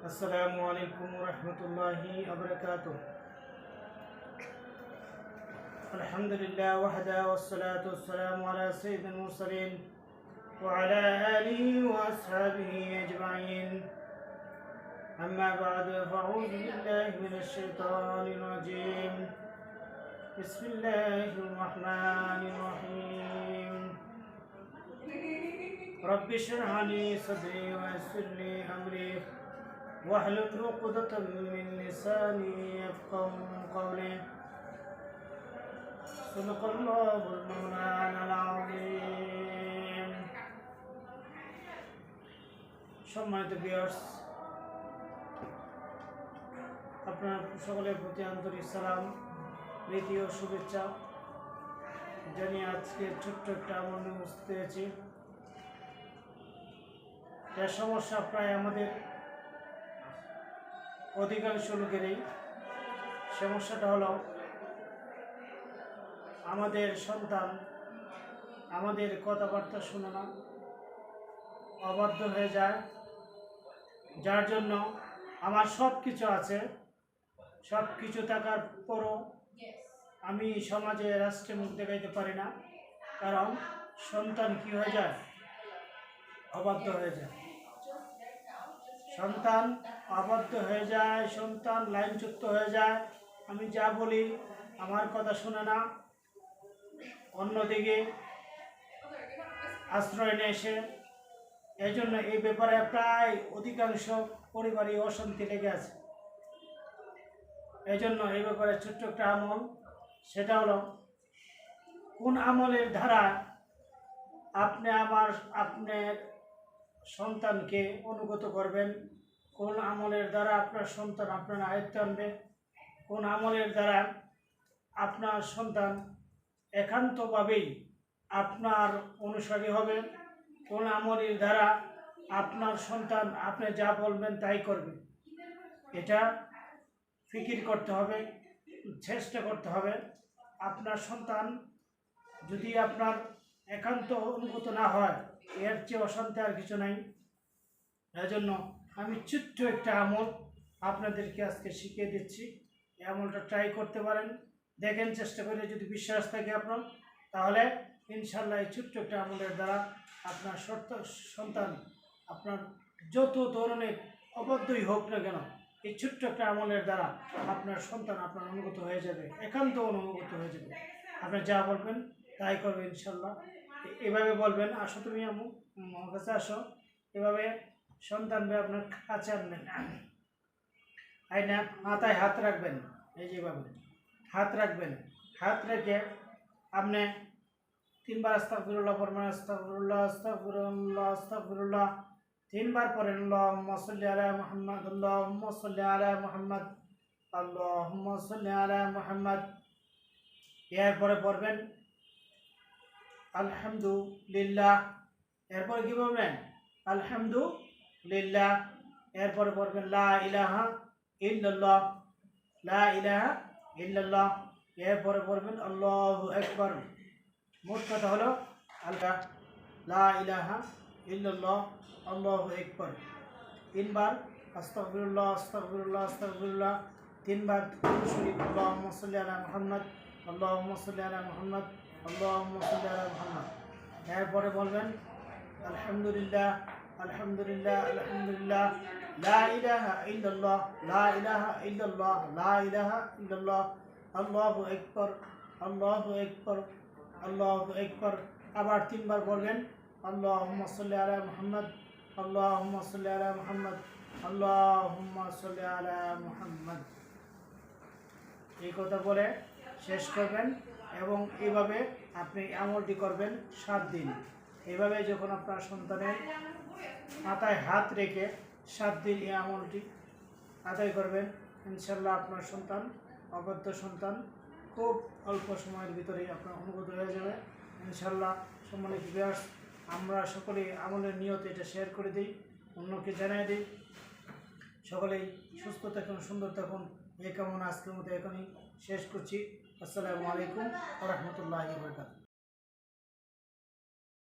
السلام عليكم ورحمة الله وبركاته. الحمد لله وحده والصلاة والسلام على سيد المرسلين وعلى آله وأصحابه أجمعين. أما بعد فأعوذ بالله من الشيطان الرجيم. بسم الله الرحمن الرحيم. رب اشرح لي صدري ويسر لي أمري واحلل عقدة من لساني يفقهوا قولي. صدق الله المولانا العظيم. সম্মানিত ভিউয়ার্স, আপনার সকলের প্রতি আন্তরিক সালাম, প্রীতি ও শুভেচ্ছা জানিয়ে আজকে ছোট্ট একটা আমল নিয়ে উপস্থিত হয়েছি। যার সমস্যা প্রায় আমাদের অধিকাংশ লোকেরই। সমস্যাটা হলো আমাদের সন্তান আমাদের কথাবার্তা শুনে না, অবাধ্য হয়ে যায়, যার জন্য আমার সব কিছু আছে, সব কিছু থাকার পরও আমি সমাজে রাষ্ট্রে মুখ দেখাইতে পারি না, কারণ সন্তান কি হয়ে যায়, অবাধ্য হয়ে যায়। সন্তান অবাধ্য হয়ে যায়, সন্তান লাইনচ্যুত হয়ে যায়। আমি যা বলি আমার কথা শুনে না, অন্যদিকে আশ্রয় নিয়ে এসে। এই জন্য এই ব্যাপারে প্রায় অধিকাংশ পরিবারই অশান্তি লেগে আছে। এই জন্য এই ব্যাপারে ছোট্ট একটা আমল, সেটা হলো কোন আমলের ধারা আপনার সন্তানকে অনুগত করবেন, কোন আমলের দ্বারা আপনার সন্তান আপনার আয়ত্তে আনবে, কোন আমলের দ্বারা আপনার সন্তান একান্তভাবেই আপনার অনুসারী হবে, কোন আমলের দ্বারা আপনার সন্তান আপনি যা বলবেন তাই করবে। এটা ফিকির করতে হবে, চেষ্টা করতে হবে। আপনার সন্তান যদি আপনার একান্ত অনুগত না হয়, এর চেয়ে অশান্তি আর কিছু নাই। এজন্য আমি ছোট্ট একটা আমল আপনাদেরকে আজকে শিখিয়ে দিচ্ছি। এই আমলটা ট্রাই করতে পারেন, দেখেন, চেষ্টা করে যদি বিশ্বাস থাকে আপনার, তাহলে ইনশাল্লাহ এই ছোট্ট একটা আমলের দ্বারা আপনার সন্তান আপনার যত ধরনের অবাধ্যই হোক না কেন, এই ছোট্ট একটা আমলের দ্বারা আপনার সন্তান আপনার অনুগত হয়ে যাবে, একান্ত অনুগত হয়ে যাবে। আপনি যা বলবেন তাই করবে ইনশাল্লাহ। এভাবে বলবেন, আসো তুমি আমার কাছে আসো। এভাবে সন্তান আপনার কাছে আনবেন, আইনা মাথায় হাত রাখবেন, এই যেভাবে হাত রাখবেন। হাত রেখে আপনি 3 বার আস্তাগফিরুল্লাহ পড়বেন, আস্তাগফিরুল্লাহ আস্তাগফিরুল্লাহ আস্তাগফিরুল্লাহ 3 বার পড়েন। আল্লাহুম্মা সাল্লি আলা মুহাম্মাদ, আল্লাহুম্মা সাল্লি আলা মুহাম্মাদ, আল্লাহুম্মা সাল্লি আলা মুহাম্মাদ। এরপরে পড়বেন আলহামদুলিল্লাহ। এরপরে কি বলবেন? আলহামদুলিল্লাহ। এরপরে পড়বেন লা ইলাহা ইল্লাল্লাহ, লা ইলাহা ইল্লাল্লাহ। এরপরে পড়বেন আল্লাহু আকবার। মোট কথা হলো আল্লাহ, লা ইলাহা ইল্লাল্লাহ, আল্লাহু আকবার। 3 বার আস্তাগফিরুল্লাহ আস্তাগফিরুল্লাহ আস্তাগফিরুল্লাহ। 3 বার দুরূদ শরীফ, আল্লাহুম্মা সাল্লি আলা মুহাম্মাদ, আল্লাহুম্মা সাল্লি আলা মুহাম্মাদ, আল্লাহুম্মা সাল্লি আলা মুহাম্মাদ। এরপরে বলবেন আলহামদুলিল্লাহ আলহামদুলিল্লাহ আলহামদুলিল্লাহ, লা ইলাহা ইল্লাল্লাহ, লা ইলাহা ইল্লাল্লাহ, লা ইলাহা ইল্লাল্লাহ, আল্লাহু আকবার, আল্লাহু আকবার, আল্লাহু আকবার। আবার 3 বার বলবেন আল্লাহুম্মা সাল্লি আলা মুহাম্মাদ, আল্লাহুম্মা সাল্লি আলা মুহাম্মাদ, আল্লাহুম্মা সাল্লি আলা মুহাম্মাদ। এই কথা বলে শেষ করবেন এবং এইভাবে আপনি আমলটি করবেন 7 দিন। এইভাবে যখন আপনার সন্তানের মাথায় হাত রেখে 7 দিন এই আমলটি আদায় করবেন, ইনশাল্লাহ আপনার সন্তান, অবাধ্য সন্তান, খুব অল্প সময়ের ভিতরেই আপনার অনুগত হয়ে যাবে ইনশাল্লাহ। সম্মানিত ভিউয়ার্স, আমরা সকলেই আমলের নিয়তে এটা শেয়ার করে দিই, অন্যকে জানিয়ে দিই। সকলেই সুস্থ থাকুন, সুন্দর থাকুন, এই কামনা আজকের মতো এখনই শেষ করছি। আসসালামু আলাইকুম ওয়া রাহমাতুল্লাহি ওয়া বারাকাতুহু।